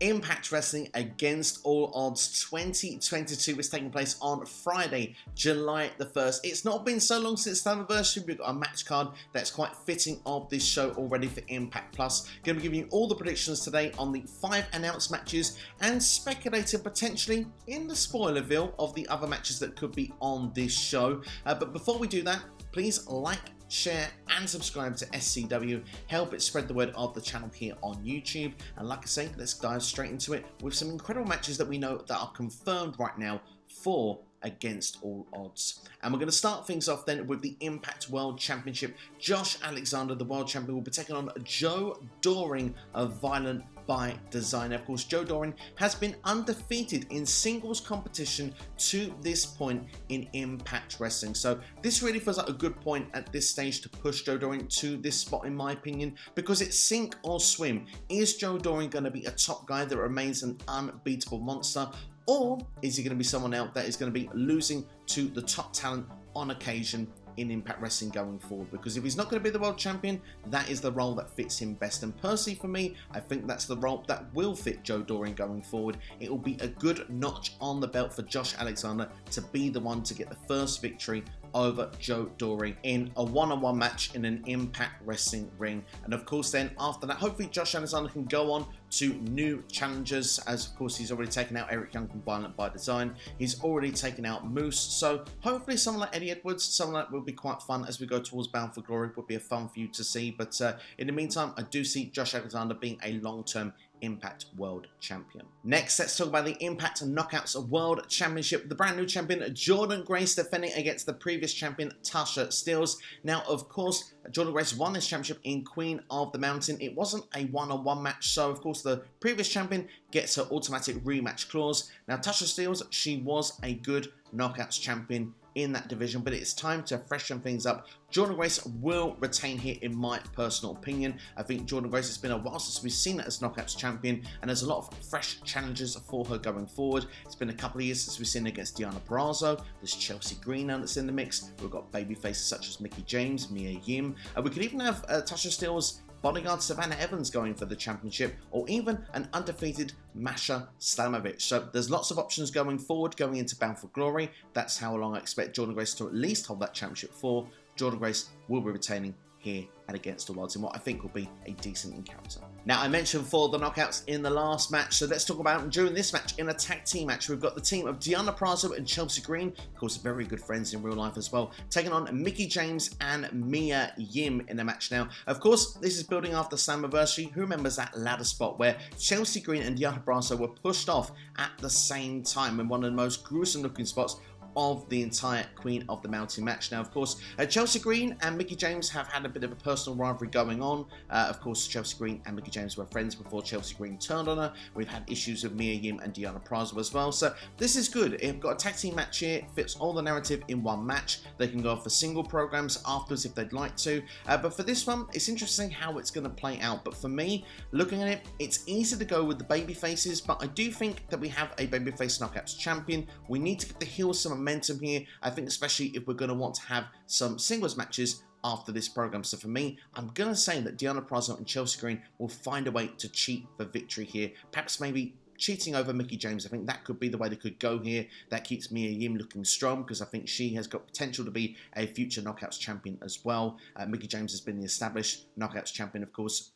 Impact Wrestling Against All Odds 2022 is taking place on Friday, July the 1st. It's not been so long since the anniversary. We've got a match card that's quite fitting of this show already for Impact Plus. Going to be giving you all the predictions today on the 5 announced matches and speculating potentially in the spoilerville of the other matches that could be on this show. But before we do that, please like, share and subscribe to SCW. Help it spread the word of the channel here on YouTube. And like I say, let's dive straight into it with some incredible matches that we know that are confirmed right now for Against All Odds. And we're going to start things off then with the Impact World Championship. Josh Alexander, the world champion, will be taking on Joe Doering of Violent by Design. Of course, Joe Doering has been undefeated in singles competition to this point in Impact Wrestling. So this really feels like a good point at this stage to push Joe Doering to this spot, in my opinion, because it's sink or swim. Is Joe Doering going to be a top guy that remains an unbeatable monster? Or is he going to be someone else that is going to be losing to the top talent on occasion in Impact Wrestling going forward? Because if he's not going to be the world champion, that is the role that fits him best. And personally for me, I think that's the role that will fit Joe Doering going forward. It will be a good notch on the belt for Josh Alexander to be the one to get the first victory over Joe Doering in a one-on-one match in an Impact Wrestling ring. And of course then after that, hopefully Josh Alexander can go on to new challengers, as of course he's already taken out Eric Young from Violent by Design. He's already taken out Moose, so hopefully someone like Eddie Edwards, someone that will be quite fun as we go towards Bound for Glory, would be a fun for you to see. But in the meantime, I do see Josh Alexander being a long-term Impact World Champion. Next, let's talk about the Impact Knockouts World Championship. The brand new champion, Jordynne Grace, defending against the previous champion, Tasha Steelz. Now, of course, Jordynne Grace won this championship in Queen of the Mountain. It wasn't a one-on-one match, so of course the previous champion gets her automatic rematch clause. Now, Tasha Steelz, she was a good Knockouts champion in that division, but it's time to freshen things up. Jordynne Grace will retain here, in my personal opinion. I think Jordynne Grace, it's been a while since we've seen her as Knockouts champion, and there's a lot of fresh challenges for her going forward. It's been a couple of years since we've seen her against Deonna Purrazzo. There's Chelsea Green now that's in the mix. We've got baby faces such as Mickie James, Mia Yim. We could even have Tasha Steelz bodyguard Savannah Evans going for the championship, or even an undefeated Masha Slamovich. So there's lots of options going forward, going into Bound for Glory. That's how long I expect Jordynne Grace to at least hold that championship for. Jordynne Grace will be retaining here at Against All Odds in what I think will be a decent encounter. Now, I mentioned for the knockouts in the last match, so let's talk about during this match in a tag team match. We've got the team of Deonna Purrazzo and Chelsea Green, of course very good friends in real life as well, taking on Mickie James and Mia Yim in a match. Now, of course, this is building after Slammiversary. Who remembers that ladder spot where Chelsea Green and Deonna Purrazzo were pushed off at the same time in one of the most gruesome looking spots of the entire Queen of the Mountain match. Now, of course, Chelsea Green and Mickie James have had a bit of a personal rivalry going on. Of course, Chelsea Green and Mickie James were friends before Chelsea Green turned on her. We've had issues with Mia Yim and Deonna Purrazzo as well. So this is good. We've got a tag team match here. Fits all the narrative in one match. They can go for single programs afterwards if they'd like to. But for this one, it's interesting how it's going to play out. But for me, looking at it, it's easy to go with the baby faces. But I do think that we have a babyface knockouts champion. We need to give the heels some momentum here. I think especially if we're going to want to have some singles matches after this program. So for me, I'm going to say that Deonna Purrazzo and Chelsea Green will find a way to cheat for victory here. Perhaps maybe cheating over Mickie James. I think that could be the way they could go here. That keeps Mia Yim looking strong because I think she has got potential to be a future Knockouts champion as well. Mickie James has been the established Knockouts champion, of course,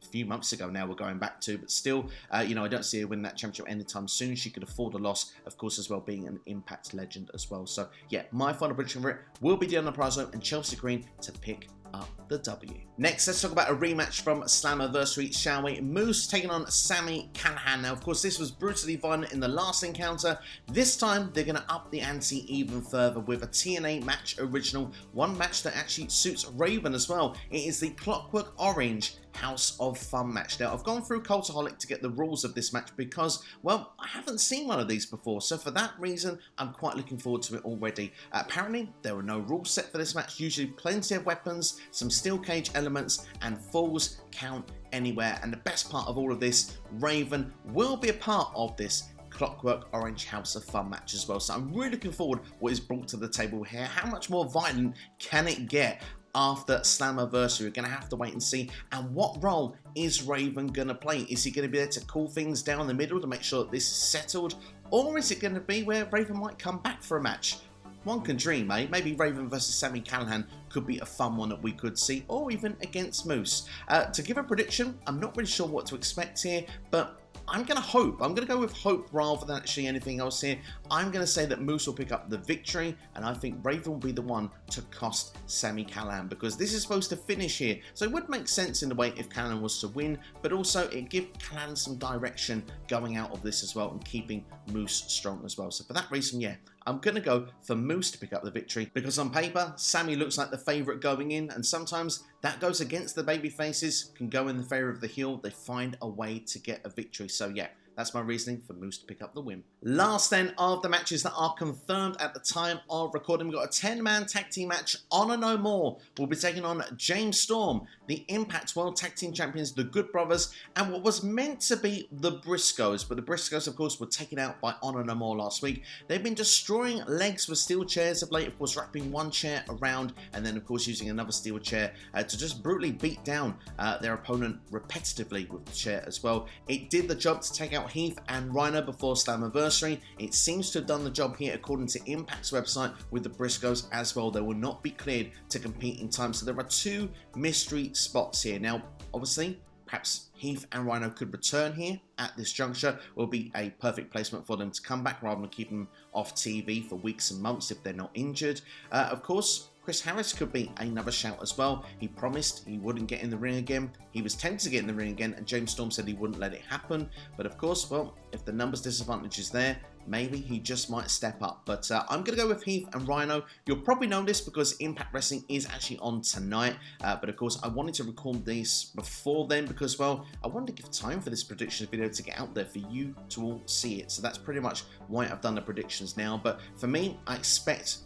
a few months ago now we're going back to, but still, I don't see her winning that championship anytime soon. She could afford a loss, of course, as well, being an Impact legend as well. So yeah, my final prediction for it will be Deonna Purrazzo and Chelsea Green to pick up the W. Next, let's talk about a rematch from Slammiversary, shall we? Moose taking on Sami Callihan. Now, of course, this was brutally violent in the last encounter. This time, they're going to up the ante even further with a TNA match original, one match that actually suits Raven as well. It is the Clockwork Orange House of Fun match. Now, I've gone through Cultaholic to get the rules of this match because, well, I haven't seen one of these before, so for that reason, I'm quite looking forward to it already. Apparently, there are no rules set for this match, usually plenty of weapons, some steel cage elements, and falls count anywhere. And the best part of all of this, Raven will be a part of this Clockwork Orange House of Fun match as well. So I'm really looking forward what is brought to the table here. How much more violent can it get? after Slammiversary. We're going to have to wait and see. And what role is Raven going to play? Is he going to be there to cool things down in the middle to make sure that this is settled? Or is it going to be where Raven might come back for a match? One can dream, eh? Maybe Raven versus Sami Callihan could be a fun one that we could see, or even against Moose. To give a prediction, I'm not really sure what to expect here, but I'm going to hope. I'm going to go with hope rather than actually anything else here. I'm going to say that Moose will pick up the victory, and I think Raven will be the one to cost Sami Callihan, because this is supposed to finish here. So it would make sense in a way if Callihan was to win, but also it gives Callihan some direction going out of this as well and keeping Moose strong as well. So for that reason, yeah, I'm going to go for Moose to pick up the victory, because on paper, Sami looks like the favourite going in, and sometimes that goes against the baby faces, can go in the favour of the heel. They find a way to get a victory. So yeah, that's my reasoning for Moose to pick up the win. Last then of the matches that are confirmed at the time of recording, we've got a 10-man tag team match. Honor No More will be taking on James Storm, the Impact World Tag Team Champions, the Good Brothers, and what was meant to be the Briscoes. But the Briscoes, of course, were taken out by Honor No More last week. They've been destroying legs with steel chairs of late, of course, wrapping one chair around and then, of course, using another steel chair to just brutally beat down their opponent repetitively with the chair as well. It did the job to take out Heath and Rhino before Slammiversary. It seems to have done the job here according to Impact's website with the Briscoes as well. They will not be cleared to compete in time. So there are two mystery spots here. Now, obviously, perhaps Heath and Rhino could return here at this juncture. It will be a perfect placement for them to come back rather than keep them off TV for weeks and months if they're not injured. Of course, Chris Harris could be another shout as well. He promised he wouldn't get in the ring again. He was tempted to get in the ring again, and James Storm said he wouldn't let it happen. But of course, well, if the numbers disadvantage is there, maybe he just might step up. But I'm going to go with Heath and Rhino. You'll probably know this because Impact Wrestling is actually on tonight. But of course, I wanted to record this before then because, well, I wanted to give time for this predictions video to get out there for you to all see it. So that's pretty much why I've done the predictions now. But for me, I expect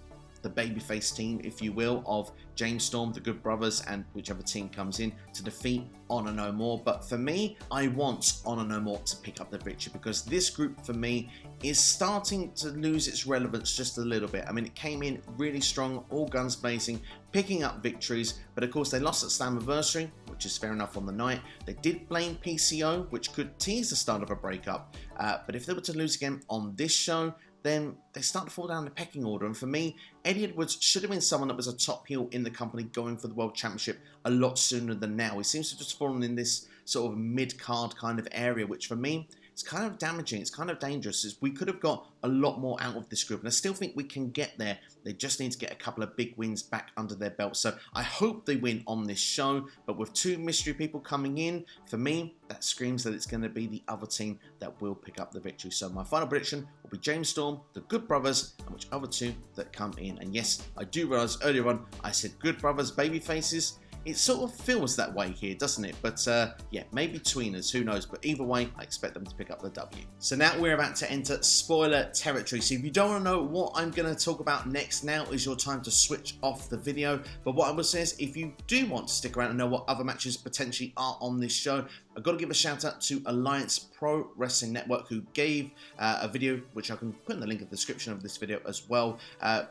the babyface team, if you will, of James Storm, the Good Brothers, and whichever team comes in to defeat Honor No More. But for me, I want Honor No More to pick up the victory because this group, for me, is starting to lose its relevance just a little bit. I mean, it came in really strong, all guns blazing, picking up victories, but of course they lost at Slammiversary, which is fair enough on the night. They did blame PCO, which could tease the start of a breakup, but if they were to lose again on this show, then they start to fall down the pecking order. And for me, Eddie Edwards should have been someone that was a top heel in the company going for the World Championship a lot sooner than now. He seems to have just fallen in this sort of mid-card kind of area, which for me, it's kind of damaging. It's kind of dangerous. We could have got a lot more out of this group, and I still think we can get there. They just need to get a couple of big wins back under their belt. So I hope they win on this show, but with two mystery people coming in, for me, that screams that it's going to be the other team that will pick up the victory. So my final prediction will be James Storm, the Good Brothers, and which other two that come in. And yes, I do realize earlier on I said Good Brothers, baby faces. It sort of feels that way here, doesn't it? But yeah, maybe tweeners, who knows? But either way, I expect them to pick up the W. So now we're about to enter spoiler territory. So if you don't want to know what I'm going to talk about next, now is your time to switch off the video. But what I will say is, if you do want to stick around and know what other matches potentially are on this show, I've got to give a shout out to Alliance Pro Wrestling Network, who gave a video, which I can put in the link in the description of this video as well,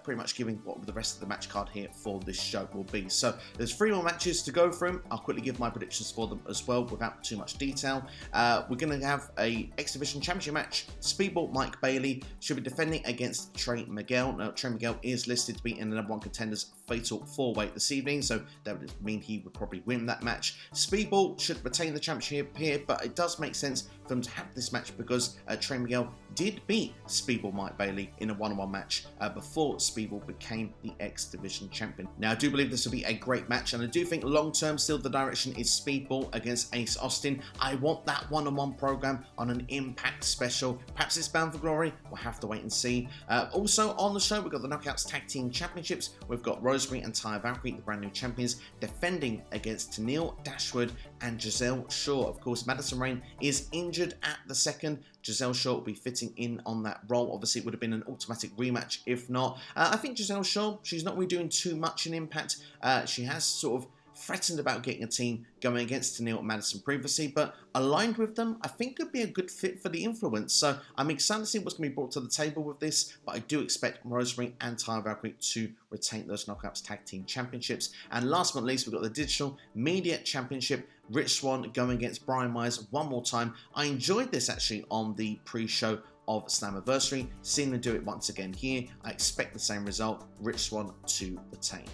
pretty much giving what the rest of the match card here for this show will be. So there's 3 more matches to go through. I'll quickly give my predictions for them as well without too much detail. We're going to have a X Division Championship match. Speedball Mike Bailey should be defending against Trey Miguel. Now, Trey Miguel is listed to be in the number 1 contenders fatal 4-way this evening, so that would mean he would probably win that match. Speedball should retain the championship here, but it does make sense for them to have this match because Trey Miguel did beat Speedball Mike Bailey in a one-on-one match before Speedball became the X Division champion. Now, I do believe this will be a great match, and I do think long-term still the direction is Speedball against Ace Austin. I want that one-on-one program on an Impact special. Perhaps it's bound for glory. We'll have to wait and see. Also on the show, we've got the Knockouts Tag Team Championships. We've got Rosemary and Taya Valkyrie, the brand new champions, defending against Tennille Dashwood and Giselle Shaw. Of course, Madison Rayne is injured at the second. Giselle Shaw will be fitting in on that role. Obviously, it would have been an automatic rematch if not. I think Giselle Shaw, she's not really doing too much in Impact. She has sort of threatened about getting a team going against Tenille and Madison previously, but aligned with them, I think could be a good fit for the Influence. So I'm excited to see what's going to be brought to the table with this, but I do expect Rosemary and Taya Valkyrie to retain those Knockouts Tag Team Championships. And last but not least, we've got the Digital Media Championship. Rich Swann going against Brian Myers one more time. I enjoyed this actually on the pre-show of Slammiversary. Seeing them do it once again here, I expect the same result, Rich Swann to retain.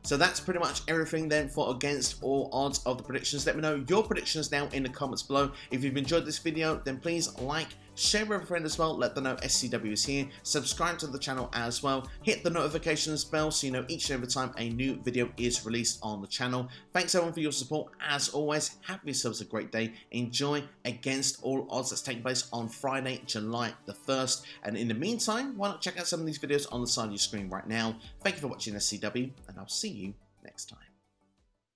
So that's pretty much everything then for Against All Odds of the predictions. Let me know your predictions now in the comments below. If you've enjoyed this video, then please like, share with a friend as well, let them know SCW is here, subscribe to the channel as well, hit the notifications bell so you know each and every time a new video is released on the channel. Thanks everyone for your support. As always, have yourselves a great day. Enjoy Against All Odds that's taking place on Friday, July the 1st. And in the meantime, why not check out some of these videos on the side of your screen right now. Thank you for watching SCW, and I'll see you next time.